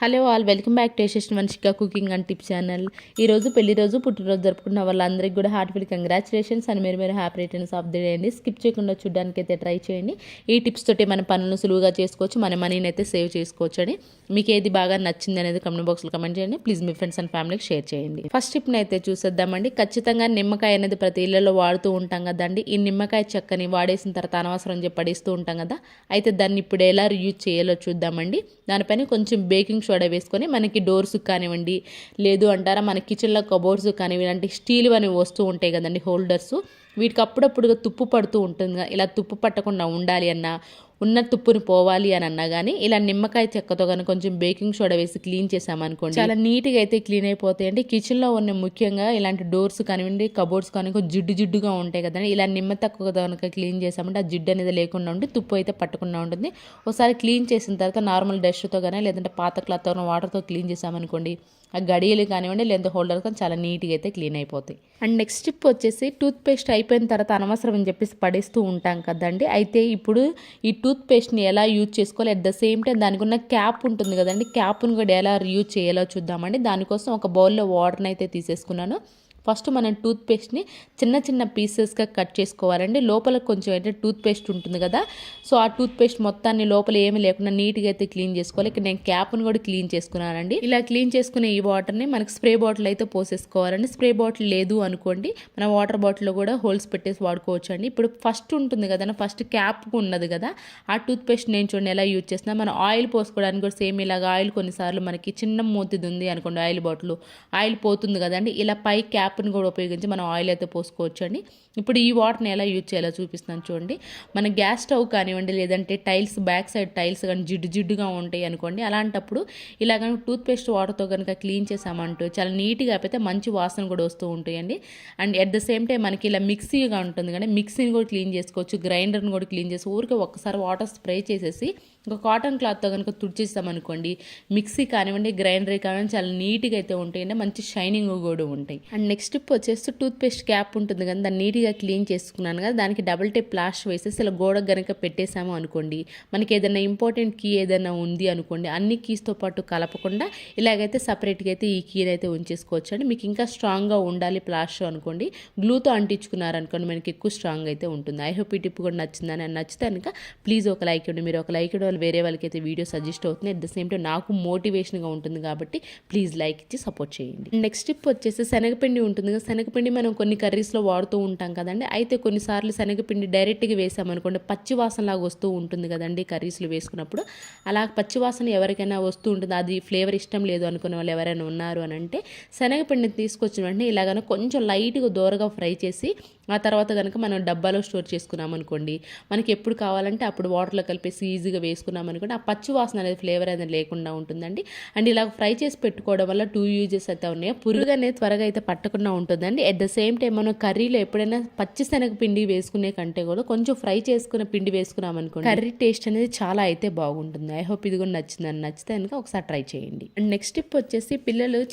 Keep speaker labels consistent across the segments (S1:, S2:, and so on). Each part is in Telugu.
S1: Hello all, welcome back to Yashasvi Vamshika cooking and tips channel. ఈరోజు పెళ్లి రోజు పుట్టినరోజు జరుపుకున్న వాళ్ళందరికీ కూడా హార్ట్ఫుల్ కంగ్రాచులేషన్స్ అండ్ మీరు happy returns of the day అండి. స్కిప్ చేయకుండా చూడడానికి అయితే ట్రై చేయండి. ఈ టిప్స్ తోటి మన పనులను సులువుగా చేసుకోవచ్చు, మన మనీని అయితే సేవ్ చేసుకోవచ్చు అని. మీకు ఏది బాగా నచ్చింది అనేది కమెంట్ బాక్స్లో కమెంట్ చేయండి. ప్లీజ్ మీ ఫ్రెండ్స్ అండ్ ఫ్యామిలీకి షేర్ చేయండి. ఫస్ట్ టిప్ని అయితే చూసేద్దామండి. ఖచ్చితంగా నిమ్మకాయ అనేది ప్రతి ఇళ్లలో వాడుతూ ఉంటాం కదండి. ఈ నిమ్మకాయ చెక్కని వాడేసిన తర్వాత అనవసరం చెప్పి పడేస్తూ ఉంటాం కదా. అయితే దాన్ని ఇప్పుడు ఎలా యూజ్ చేయాలో చూద్దామండి. దానిపైన కొంచెం బేకింగ్ సోడా వేసుకొని మనకి డోర్స్ కానివ్వండి, లేదు అంటారా మన కిచెన్లో కబోర్డ్స్ కానివ్వండి, ఇలాంటి స్టీల్ అని వస్తూ ఉంటాయి కదండి హోల్డర్స్, వీటికి అప్పుడప్పుడుగా తుప్పు పడుతూ ఉంటుంది. ఇలా తుప్పు పట్టకుండా ఉండాలి అన్నా, ఉన్న తుప్పుని పోవాలి అని అన్నా కానీ ఇలా నిమ్మకాయ చెక్కతో కానీ కొంచెం బేకింగ్ సోడా వేసి క్లీన్ చేసామనుకోండి, చాలా నీట్గా అయితే క్లీన్ అయిపోతాయండి. కిచెన్లో ఉన్న ముఖ్యంగా ఇలాంటి డోర్స్ కానివ్వండి, కబోర్డ్స్ కానీ జిడ్డు జిడ్డుగా ఉంటాయి కదండి. ఇలా నిమ్మ తక్కువ కనుక క్లీన్ చేసామంటే ఆ జిడ్డు అనేది లేకుండా ఉండి తుప్పు అయితే పట్టకుండా ఉంటుంది. ఒకసారి క్లీన్ చేసిన తర్వాత నార్మల్ డస్ట్తో కానీ లేదంటే పాత క్లాత్తో వాటర్తో క్లీన్ చేసామనుకోండి, ఆ గడియలు కానివ్వండి లేదా హోల్డర్ కానీ చాలా నీట్గా అయితే క్లీన్ అయిపోతాయి. అండ్ నెక్స్ట్ టిప్ వచ్చేసి టూత్ పేస్ట్ అయిపోయిన తర్వాత అనవసరం అని చెప్పేసి పడేస్తూ ఉంటాం కదండి. అయితే ఇప్పుడు ఈ టూత్ పేస్ట్ని ఎలా యూజ్ చేసుకోవాలి, అట్ ద సేమ్ టైం దానికి ఉన్న క్యాప్ ఉంటుంది కదండి, క్యాప్ను కూడా ఎలా యూజ్ చేయాలో చూద్దామండి. దానికోసం ఒక బౌల్లో వాటర్ని అయితే తీసేసుకున్నాను. ఫస్ట్ మనం టూత్ పేస్ట్ని చిన్న చిన్న పీసెస్గా కట్ చేసుకోవాలండి. లోపల కొంచెం అయితే టూత్ పేస్ట్ ఉంటుంది కదా, సో ఆ టూత్ పేస్ట్ మొత్తాన్ని లోపల ఏమీ లేకుండా నీట్గా అయితే క్లీన్ చేసుకోవాలి. ఇక్కడ నేను క్యాప్ను కూడా క్లీన్ చేసుకున్నానండి. ఇలా క్లీన్ చేసుకునే ఈ వాటర్ని మనకి స్ప్రే బాటిల్ అయితే పోసేసుకోవాలండి. స్ప్రే బాటిల్ లేదు అనుకోండి, మన వాటర్ బాటిల్లో కూడా హోల్స్ పెట్టేసి వాడుకోవచ్చు అండి. ఇప్పుడు ఫస్ట్ ఉంటుంది కదా, ఫస్ట్ క్యాప్ ఉన్నది కదా, ఆ టూత్ పేస్ట్ నేను చూడండి ఎలా యూజ్ చేస్తున్నా. మనం ఆయిల్ పోసుకోవడానికి కూడా సేమ్ ఇలాగ ఆయిల్ కొన్నిసార్లు మనకి చిన్న మూతిది ఉంది అనుకోండి, ఆయిల్ బాటిల్ ఆయిల్ పోతుంది కదండి, ఇలా పై క్యాప్ని కూడా ఉపయోగించి మనం ఆయిల్ అయితే పోసుకోవచ్చు అండి. ఇప్పుడు ఈ వాటర్ని ఎలా యూజ్ చేయాలో చూపిస్తున్నాను చూడండి. మన గ్యాస్ స్టవ్ కానివ్వండి లేదంటే టైల్స్ బ్యాక్ సైడ్ టైల్స్ కానీ జిడ్డుగా ఉంటాయి అనుకోండి, అలాంటప్పుడు ఇలా కనుక టూత్ పేస్ట్ వాటర్తో కనుక క్లీన్ చేసామంటూ చాలా నీట్గా అయిపోతే మంచి వాసన కూడా వస్తూ ఉంటాయండి. And at the same time మనకి ఇలా మిక్సీగా ఉంటుంది కానీ మిక్సీని కూడా క్లీన్ చేసుకోవచ్చు, గ్రైండర్ని కూడా క్లీన్ చేసి ఊరికే ఒక్కసారి వాటర్ స్ప్రే చేసేసి ఒక కాటన్ క్లాత్తో కనుక తుడిచేస్తామనుకోండి, మిక్సీ కానివ్వండి గ్రైండర్ కానివ్వండి చాలా నీట్గా అయితే ఉంటాయండి, మంచి షైనింగ్ కూడా ఉంటాయి. అండ్ నెక్స్ట్ టిప్ వచ్చేసి టూత్ పేస్ట్ క్యాప్ ఉంటుంది కదా, దాన్ని నీట్గా క్లీన్ చేసుకున్నాను కదా, దానికి డబుల్ టేప్ ప్లాస్టర్ వేసేసి ఇలా గోడ కనుక పెట్టేసాము అనుకోండి, మనకి ఏదైనా ఇంపార్టెంట్ కీ ఏదైనా ఉంది అనుకోండి, అన్ని కీస్తో పాటు కలపకుండా ఇలాగైతే సపరేట్గా అయితే ఈ కీని అయితే ఉంచేసుకోవచ్చు అండి. మీకు ఇంకా స్ట్రాంగ్గా ఉండాలి ప్లాస్టర్ అనుకోండి, గ్లూతో అంటించుకున్నారనుకోండి మనకి ఎక్కువ స్ట్రాంగ్ అయితే ఉంటుంది. ఐ హోప్ ఈ టిప్ కూడా నచ్చిందని, నచ్చితే కనుక ప్లీజ్ ఒక లైక్ ఇవ్వండి. మీరు ఒక లైక్ ఇవ్వడం వేరే వాళ్ళకి అయితే వీడియో సజెస్ట్ అవుతుంది, అట్ ద సేమ్ టైం నాకు మోటివేషన్గా ఉంటుంది కాబట్టి ప్లీజ్ లైక్ ఇచ్చి సపోర్ట్ చేయండి. నెక్స్ట్ టిప్ వచ్చేసి శనగపిండి ఉంటుంది కదా, శనగపిండి మనం కొన్ని కర్రీస్లో వాడుతూ ఉంటాం కదండి. అయితే కొన్నిసార్లు శనగపిండి డైరెక్ట్గా వేసామనుకోండి పచ్చి వాసనలాగా వస్తూ ఉంటుంది కదండి కర్రీస్లో వేసుకున్నప్పుడు. అలా పచ్చి వాసన ఎవరికైనా వస్తూ ఉంటుంది, అది ఫ్లేవర్ ఇష్టం లేదు అనుకునే వాళ్ళు ఎవరైనా ఉన్నారు అని అంటే శనగపిండిని తీసుకొచ్చిన వెంటనే ఇలాగ కొంచెం లైట్గా దూరగా ఫ్రై చేసి ఆ తర్వాత కనుక మనం డబ్బాలో స్టోర్ చేసుకున్నాం అనుకోండి, మనకి ఎప్పుడు కావాలంటే అప్పుడు వాటర్లో కలిపేసి ఈజీగా వేసుకున్నాం అనుకోండి, ఆ పచ్చి వాసన అనేది ఫ్లేవర్ అనేది లేకుండా ఉంటుందండి. అండ్ ఇలా ఫ్రై చేసి పెట్టుకోవడం వల్ల 2 యూజెస్ అయితే ఉన్నాయి. పురుగు అనేది త్వరగా అయితే పట్టకుండా ఉంటుందండి. అట్ ద సేమ్ టైం మనం కర్రీలో ఎప్పుడైనా పచ్చి శనగ పిండి వేసుకునే కంటే కూడా కొంచెం ఫ్రై చేసుకున్న పిండి వేసుకున్నాం అనుకోండి, కర్రీ టేస్ట్ అనేది చాలా అయితే బాగుంటుంది. ఐ హోప్ ఇది కూడా నచ్చిందని, నచ్చితే కనుక ఒకసారి ట్రై చేయండి. అండ్ నెక్స్ట్ టిప్ వచ్చేసి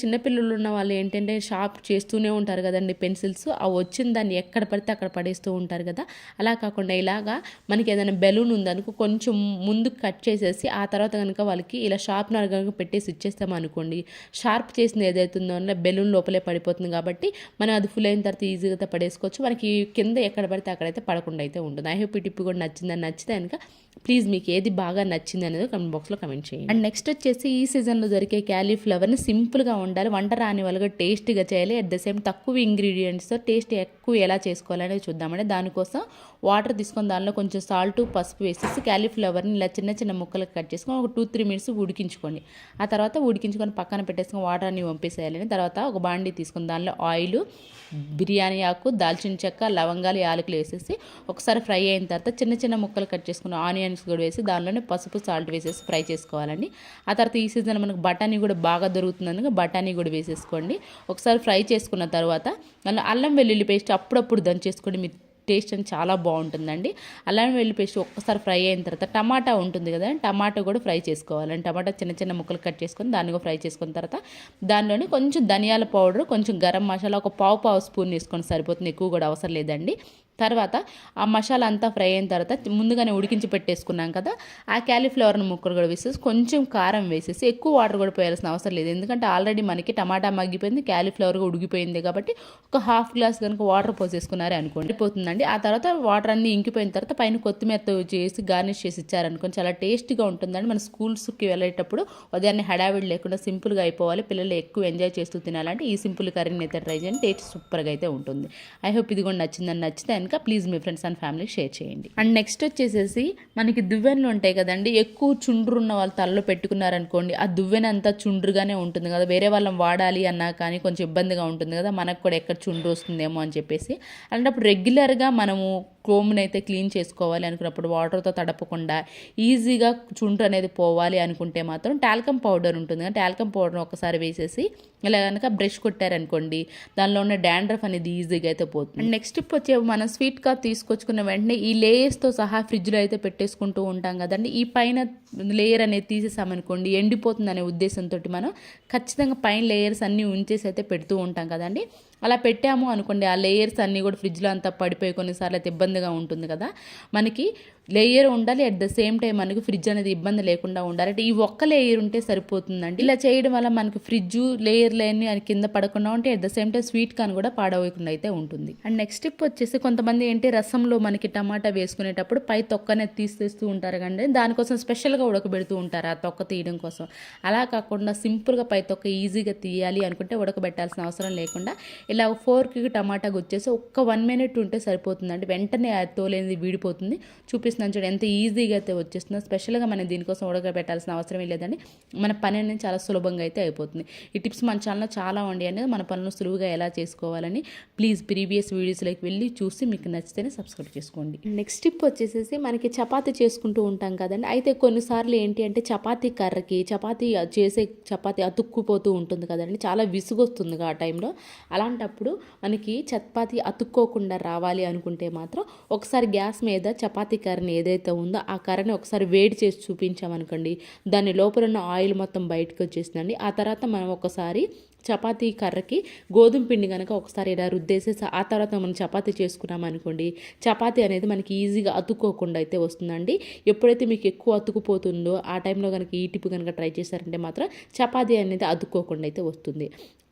S1: చిన్నపిల్లలు ఉన్న వాళ్ళు ఏంటంటే షార్ప్ చేస్తూనే ఉంటారు కదండి పెన్సిల్స్, ఆ వచ్చిన దాన్ని ఎక్కడ పడితే అక్కడ పడేస్తూ ఉంటారు కదా. అలా కాకుండా ఇలాగా మనకి ఏదైనా బెలూన్ ఉందనుకో కొంచెం ముందు కట్ చేసేసి ఆ తర్వాత కనుక వాళ్ళకి ఇలా షార్ప్నర్ కనుక పెట్టేసి ఇచ్చేస్తాం అనుకోండి, షార్ప్ చేసింది ఏదైతుందో అంటే బెలూన్ లోపలే పడిపోతుంది కాబట్టి మనం అది ఫుల్ అయిన తర్వాత ఈజీగా పడేసుకోవచ్చు. మనకి కింద ఎక్కడ పడితే అక్కడైతే పడకుండా అయితే ఉంటుంది. ఐ హోప్ ఈ టిప్ కూడా నచ్చిందని, నచ్చితే కనుక ప్లీజ్ మీకు ఏది బాగా నచ్చింది అనేది కమెంట్ బాక్స్లో కమెంట్ చేయండి. అండ్ నెక్స్ట్ వచ్చేసి ఈ సీజన్లో దొరికే క్యాలీఫ్లవర్ని సింపుల్గా ఉండాలి, వంట రాని వాళ్ళగా టేస్ట్గా చేయాలి, అట్ ద సేమ్ తక్కువ ఇంగ్రీడియంట్స్తో టేస్ట్ ఎక్కువ ఎలా చేసుకోవాలనేది చూద్దామండి. దానికోసం వాటర్ తీసుకొని దానిలో కొంచెం సాల్ట్ పసుపు వేసేసి క్యాలీఫ్లవర్ని ఇలా చిన్న చిన్న ముక్కలకు కట్ చేసుకొని ఒక 2-3 మినిట్స్ ఉడికించుకోండి. ఆ తర్వాత ఉడికించుకొని పక్కన పెట్టేసుకొని వాటర్ అన్ని పంపేసేయాలని. తర్వాత ఒక బాండీ తీసుకొని దానిలో ఆయిల్, బిర్యానీ ఆకు, దాల్చిన చెక్క, లవంగాలు, యాలకులు వేసేసి ఒకసారి ఫ్రై అయిన తర్వాత చిన్న చిన్న ముక్కలు కట్ చేసుకున్న ఆనియన్స్ కూడా వేసి దానిలోనే పసుపు సాల్ట్ వేసేసి ఫ్రై చేసుకోవాలండి. ఆ తర్వాత ఈ సీజన్ మనకు బఠానీ కూడా బాగా దొరుకుతుందని బఠానీ కూడా వేసేసుకోండి. ఒకసారి ఫ్రై చేసుకున్న తర్వాత దానిలో అల్లం వెల్లుల్లి పేస్ట్ అప్పుడప్పుడు దంచేసుకోండి, మీ టేస్ట్ అని చాలా బాగుంటుందండి. అల్లం వెల్లుల్లి పేస్ట్ ఒక్కసారి ఫ్రై అయిన తర్వాత టమాటా ఉంటుంది కదా, టమాటా కూడా ఫ్రై చేసుకోవాలండి. టమాటా చిన్న చిన్న ముక్కలు కట్ చేసుకొని దాన్ని కూడా ఫ్రై చేసుకున్న తర్వాత దానిలోనే కొంచెం ధనియాల పౌడర్, కొంచెం గరం మసాలా ఒక పావు స్పూన్ వేసుకొని సరిపోతుంది, ఎక్కువ కూడా అవసరం లేదండి. తర్వాత ఆ మసాలా అంతా ఫ్రై అయిన తర్వాత ముందుగానే ఉడికించి పెట్టేసుకున్నాం కదా, ఆ క్యాలీఫ్లవర్ని ముక్కలు కూడా వేసేసి కొంచెం కారం వేసేసి ఎక్కువ వాటర్ కూడా పోయాల్సిన అవసరం లేదు. ఎందుకంటే ఆల్రెడీ మనకి టమాటా మగ్గిపోయింది, క్యాలీఫ్లవర్ కూడా ఉడికిపోయింది కాబట్టి ఒక హాఫ్ గ్లాస్ కనుక వాటర్ పోసేసుకున్నారే అనుకోండి పోతుందండి. ఆ తర్వాత వాటర్ అన్నీ ఇంకిపోయిన తర్వాత పైన కొత్తిమీరతో చేసి గార్నిష్ చేసి ఇచ్చారనుకోండి చాలా టేస్టీగా ఉంటుందండి. మన స్కూల్స్కి వెళ్ళేటప్పుడు ఉదయాన్నే హడావిడి లేకుండా సింపుల్గా అయిపోవాలి, పిల్లలు ఎక్కువ ఎంజాయ్ చేస్తూ తినాలంటే ఈ సింపుల్ కర్రీని అయితే ట్రై చేయండి. టేస్ట్ సూపర్గా అయితే ఉంటుంది. ఐ హోప్ ఇది కూడా నచ్చితే కనుక ప్లీజ్ మీ ఫ్రెండ్స్ అండ్ ఫ్యామిలీకి షేర్ చేయండి. అండ్ నెక్స్ట్ వచ్చేసేసి మనకి దువ్వెనలు ఉంటాయి కదండి, ఎక్కువ చుండ్రు ఉన్న వాళ్ళ తలలో పెట్టుకున్నారనుకోండి ఆ దువ్వెన అంతా చుండ్రుగానే ఉంటుంది కదా, వేరే వాళ్ళని వాడాలి అన్నా కానీ కొంచెం ఇబ్బందిగా ఉంటుంది కదా, మనకు కూడా ఎక్కడ చుండ్రు వస్తుందేమో అని చెప్పేసి అలాంటప్పుడు రెగ్యులర్గా మనము కోమ్ని అయితే క్లీన్ చేసుకోవాలి అనుకున్నప్పుడు వాటర్తో తడపకుండా ఈజీగా చుండ్రు అనేది పోవాలి అనుకుంటే మాత్రం టాల్కమ్ పౌడర్ ఉంటుంది కదా, టాల్కమ్ పౌడర్ ఒకసారి వేసేసి ఇలా కనుక బ్రష్ కొట్టారనుకోండి దానిలో ఉన్న డాండ్రఫ్ అనేది ఈజీగా అయితే పోతుంది. అండ్ నెక్స్ట్ టిప్ వచ్చే మనం స్వీట్ కార్న్ తీసుకొచ్చుకున్న వెంటనే ఈ లేయర్స్తో సహా ఫ్రిడ్జ్లో అయితే పెట్టేసుకుంటూ ఉంటాం కదండి. ఈ పైన లేయర్ అనేది తీసేసామనుకోండి ఎండిపోతుంది అనే ఉద్దేశంతో మనం ఖచ్చితంగా పైన లేయర్స్ అన్నీ ఉంచేసి అయితే పెడుతూ ఉంటాం కదండి. అలా పెట్టాము అనుకోండి ఆ లేయర్స్ అన్నీ కూడా ఫ్రిడ్జ్లో అంతా పడిపోయి కొన్నిసార్లు అయితే ఇబ్బందిగా ఉంటుంది కదా, మనకి లేయర్ ఉండాలి, అట్ ద సేమ్ టైం మనకి ఫ్రిడ్జ్ అనేది ఇబ్బంది లేకుండా ఉండాలి. అంటే ఈ ఒక్క లేయర్ ఉంటే సరిపోతుందండి. ఇలా చేయడం వల్ల మనకి ఫ్రిడ్జ్ లేయర్ లేని అని కింద పడకుండా ఉంటే at the same time sweet corn కూడా పాడవకుండా అయితే ఉంటుంది. అండ్ నెక్స్ట్ టిప్ వచ్చేసి కొంతమంది ఏంటి రసంలో మనకి టమాటా వేసుకునేటప్పుడు పై తొక్కనే తీసేస్తూ ఉంటారు కండి, దానికోసం స్పెషల్గా ఉడకబెడుతూ ఉంటారు ఆ తొక్క తీయడం కోసం. అలా కాకుండా సింపుల్గా పై తొక్క ఈజీగా తీయాలి అనుకుంటే ఉడకబెట్టాల్సిన అవసరం లేకుండా ఇలా ఫోర్క్కి టమాటా గుచ్చేసి ఒక్క 1 minute ఉంటే సరిపోతుందండి. వెంటనే తోలేది వీడిపోతుంది. చూపిస్తున్నాను చూడండి ఎంత ఈజీగా అయితే వచ్చేస్తుందో. స్పెషల్గా మనం దీనికోసం ఉడకబెట్టాల్సిన అవసరమే లేదండి, మన పని అనేది చాలా సులభంగా అయితే అయిపోతుంది. ఈ టిప్స్ మన ఛానల్లో చాలా ఉండి అనేది మన పనులు సులువుగా ఎలా చేసుకోవాలని ప్లీజ్ ప్రీవియస్ వీడియోస్లోకి వెళ్ళి చూసి మీకు నచ్చితేనే సబ్స్క్రైబ్ చేసుకోండి. నెక్స్ట్ టిప్ వచ్చేసేసి మనకి చపాతీ చేసుకుంటూ ఉంటాం కదండి, అయితే కొన్నిసార్లు ఏంటి అంటే చపాతీ కర్రకి చపాతీ అతుక్కుపోతూ ఉంటుంది కదండి, చాలా విసుగొస్తుంది ఆ టైంలో. అలాంటప్పుడు మనకి చపాతీ అతుక్కోకుండా రావాలి అనుకుంటే మాత్రం ఒకసారి గ్యాస్ మీద చపాతీ కర్రని ఏదైతే ఉందో ఆ కర్రని ఒకసారి వేడి చేసి చూపించామనుకోండి దాని లోపల ఉన్న ఆయిల్ మొత్తం బయటకు వచ్చేసిందండి. ఆ తర్వాత మనం ఒకసారి చపాతీ కర్రకి గోధుమ పిండి కనుక ఒకసారి ఇలా రుద్దేసేసి ఆ తర్వాత మనం చపాతీ చేసుకున్నాం అనుకోండి చపాతీ అనేది మనకి ఈజీగా అతుక్కోకుండా అయితే వస్తుందండి. ఎప్పుడైతే మీకు ఎక్కువ అతుకుపోతుందో ఆ టైంలో కనుక ఈ టిప్ కనుక ట్రై చేశారంటే మాత్రం చపాతీ అనేది అతుక్కోకుండా అయితే వస్తుంది.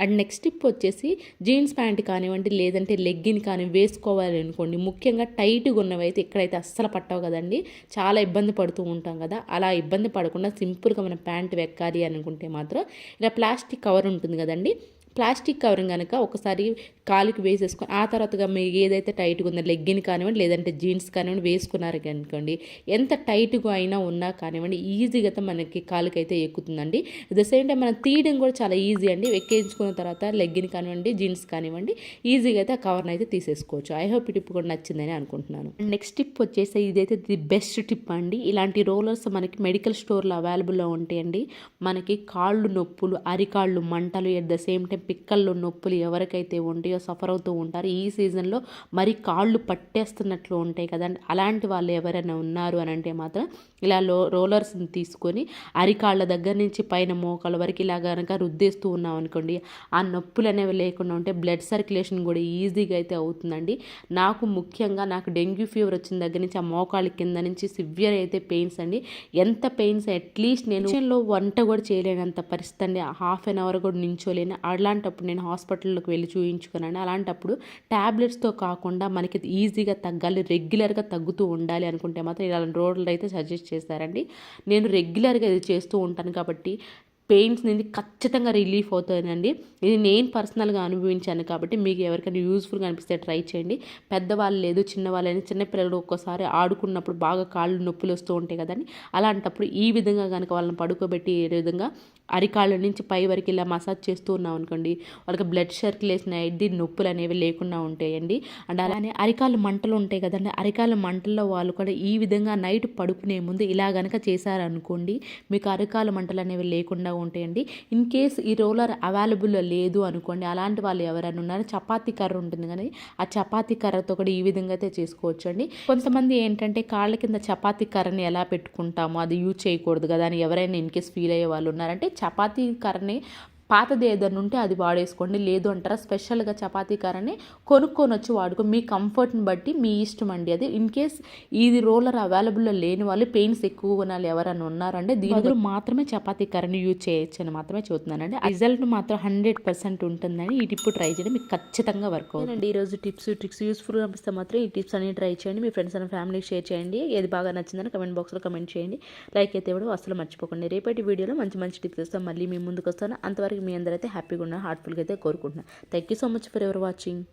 S1: అండ్ నెక్స్ట్ టిప్ వచ్చేసి జీన్స్ ప్యాంట్ కానివ్వండి లేదంటే లెగ్గిన్ కానీ వేసుకోవాలి అనుకోండి, ముఖ్యంగా టైట్గా ఉన్నవి అయితే ఎక్కడైతే అస్సలు పట్టవు కదండి, చాలా ఇబ్బంది పడుతూ ఉంటాం కదా. అలా ఇబ్బంది పడకుండా సింపుల్గా మనం ప్యాంట్ వెక్కాలి అనుకుంటే మాత్రం ఇలా ప్లాస్టిక్ కవర్ ఉంటుంది కదండి, ప్లాస్టిక్ కవరింగ్ కనుక ఒకసారి కాలుకి వేసేసుకొని ఆ తర్వాతగా మీకు ఏదైతే టైట్గా ఉందో లెగ్గిన్ కానివ్వండి లేదంటే జీన్స్ కానివ్వండి వేసుకున్నారు అనుకోండి ఎంత టైట్గా అయినా ఉన్నా కానివ్వండి ఈజీగా మనకి కాలుకి అయితే ఎక్కుతుందండి. అట్ ద సేమ్ టైం మనం తీయడం కూడా చాలా ఈజీ అండి. ఎక్కించుకున్న తర్వాత లెగ్గిన్ కానివ్వండి జీన్స్ కానివ్వండి ఈజీగా అయితే ఆ కవర్ని అయితే తీసేసుకోవచ్చు. ఐ హోప్ ఈ టిప్ కూడా నచ్చిందని అనుకుంటున్నాను. నెక్స్ట్ టిప్ వచ్చేసి ఇదైతే ది బెస్ట్ టిప్ అండి. ఇలాంటి రోలర్స్ మనకి మెడికల్ స్టోర్లో అవైలబుల్లో ఉంటాయండి. మనకి కాళ్ళు నొప్పులు అరికాళ్ళు మంటలు ఎట్ ద సేమ్ టైం పిక్కల్లో నొప్పులు ఎవరికైతే ఉంటాయో సఫర్ అవుతూ ఉంటారు ఈ సీజన్లో, మరి కాళ్ళు పట్టేస్తున్నట్లు ఉంటాయి కదండి, అలాంటి వాళ్ళు ఎవరైనా ఉన్నారు అని అంటే మాత్రం ఇలా రోలర్స్ని తీసుకొని అరికాళ్ళ దగ్గర నుంచి పైన మోకాళ్ళ వరకు ఇలా కనుక రుద్దేస్తూ ఉన్నాం అనుకోండి ఆ నొప్పులు అనేవి లేకుండా ఉంటే బ్లడ్ సర్క్యులేషన్ కూడా ఈజీగా అయితే అవుతుందండి. ముఖ్యంగా నాకు డెంగ్యూ ఫీవర్ వచ్చిన దగ్గర నుంచి ఆ మోకాళ్ళ కింద నుంచి సివియర్ అయితే పెయిన్స్ అండి. ఎంత పెయిన్స్ అట్లీస్ట్ నేను వంట కూడా చేయలేనంత పరిస్థితి అండి, ½ hour కూడా నించోలేను. అలాంటప్పుడు నేను హాస్పిటల్లోకి వెళ్ళి చూయించుకున్నాను. అలాంటప్పుడు ట్యాబ్లెట్స్తో కాకుండా మనకి ఈజీగా తగ్గాలి, రెగ్యులర్గా తగ్గుతూ ఉండాలి అనుకుంటే మాత్రం ఇలాంటి రోడ్లు అయితే సజెస్ట్ చేస్తారండి. నేను రెగ్యులర్గా ఇది చేస్తూ ఉంటాను కాబట్టి పెయిన్స్ నుండి ఖచ్చితంగా రిలీఫ్ అవుతుందండి. ఇది నేను పర్సనల్గా అనుభవించాను కాబట్టి మీకు ఎవరికైనా యూజ్ఫుల్గా అనిపిస్తే ట్రై చేయండి. పెద్దవాళ్ళు లేదు చిన్నవాళ్ళైనా చిన్నపిల్లలు ఒక్కోసారి ఆడుకున్నప్పుడు బాగా కాళ్ళు నొప్పులు వస్తూ ఉంటాయి కదండి, అలాంటప్పుడు ఈ విధంగా కనుక వాళ్ళని పడుకోబెట్టి ఏ విధంగా అరికాళ్ళ నుంచి పై వరకు ఇలా మసాజ్ చేస్తూ ఉన్నాం అనుకోండి వాళ్ళకి బ్లడ్ సర్క్యులేషన్ అయ్యి నొప్పులు అనేవి లేకుండా ఉంటాయండి. అండ్ అలానే అరికాళ్ళు మంటలు ఉంటాయి కదండి, అరికాళ్ళ మంటల్లో వాళ్ళు కూడా ఈ విధంగా నైట్ పడుకునే ముందు ఇలా కనుక చేశారనుకోండి మీకు అరికాళ్ళ మంటలు అనేవి లేకుండా ఉంటాయండి. ఇన్ కేస్ ఈ రోలర్ అవైలబుల్లో లేదు అనుకోండి అలాంటి వాళ్ళు ఎవరైనా ఉన్నారు చపాతీ కర్ర ఉంటుంది కానీ ఆ చపాతీ కర్రతో కూడా ఈ విధంగా అయితే చేసుకోవచ్చు అండి. కొంతమంది ఏంటంటే కాళ్ళ కింద చపాతీ కర్రని ఎలా పెట్టుకుంటామో అది యూజ్ చేయకూడదు కదా అని ఎవరైనా ఇన్ కేస్ ఫీల్ అయ్యే వాళ్ళు ఉన్నారంటే చపాతీ కర్రని పాతది ఏదైనా ఉంటే అది వాడేసుకోండి. లేదు అంటారా స్పెషల్గా చపాతీ కర్రని కొనుక్కొని వచ్చి వాడుకో. మీ కంఫర్ట్ని బట్టి మీ ఇష్టం అండి అది. ఇన్ కేస్ ఇది రోలర్ అవైలబుల్లో లేని వాళ్ళు, పెయిన్స్ ఎక్కువ కొనాలి ఎవరైనా ఉన్నారంటే దీని మాత్రమే చపాతీ కర్రని యూజ్ చేయొచ్చు అని మాత్రమే చూస్తున్నానండి. రిజల్ట్ మాత్రం 100% ఉంటుందని ఈ టిప్ ట్రై చేయండి, మీకు ఖచ్చితంగా వర్క్ అవుతుంది. ఈరోజు టిప్స్ ట్రిక్స్ యూస్ఫుల్గా అనిపిస్తే మాత్రం ఈ టిప్స్ అన్ని ట్రై చేయండి. మీ ఫ్రెండ్స్ అండ్ ఫ్యామిలీకి షేర్ చేయండి. ఏది బాగా నచ్చిందని కమెంట్ బాక్స్లో కమెంట్ చేయండి. లైక్ అయితే కూడా అసలు మర్చిపోకండి. రేపటి వీడియోలో మంచి మంచి టిప్స్ ఇస్తాం మళ్ళీ మీ ముందుకు వస్తాను. అంతవరకు మీ అందరైతే హ్యాపీగా ఉన్న హార్ట్ఫుల్గా అయితే కోరుకుంటున్నాను. Thank you so much for ever watching.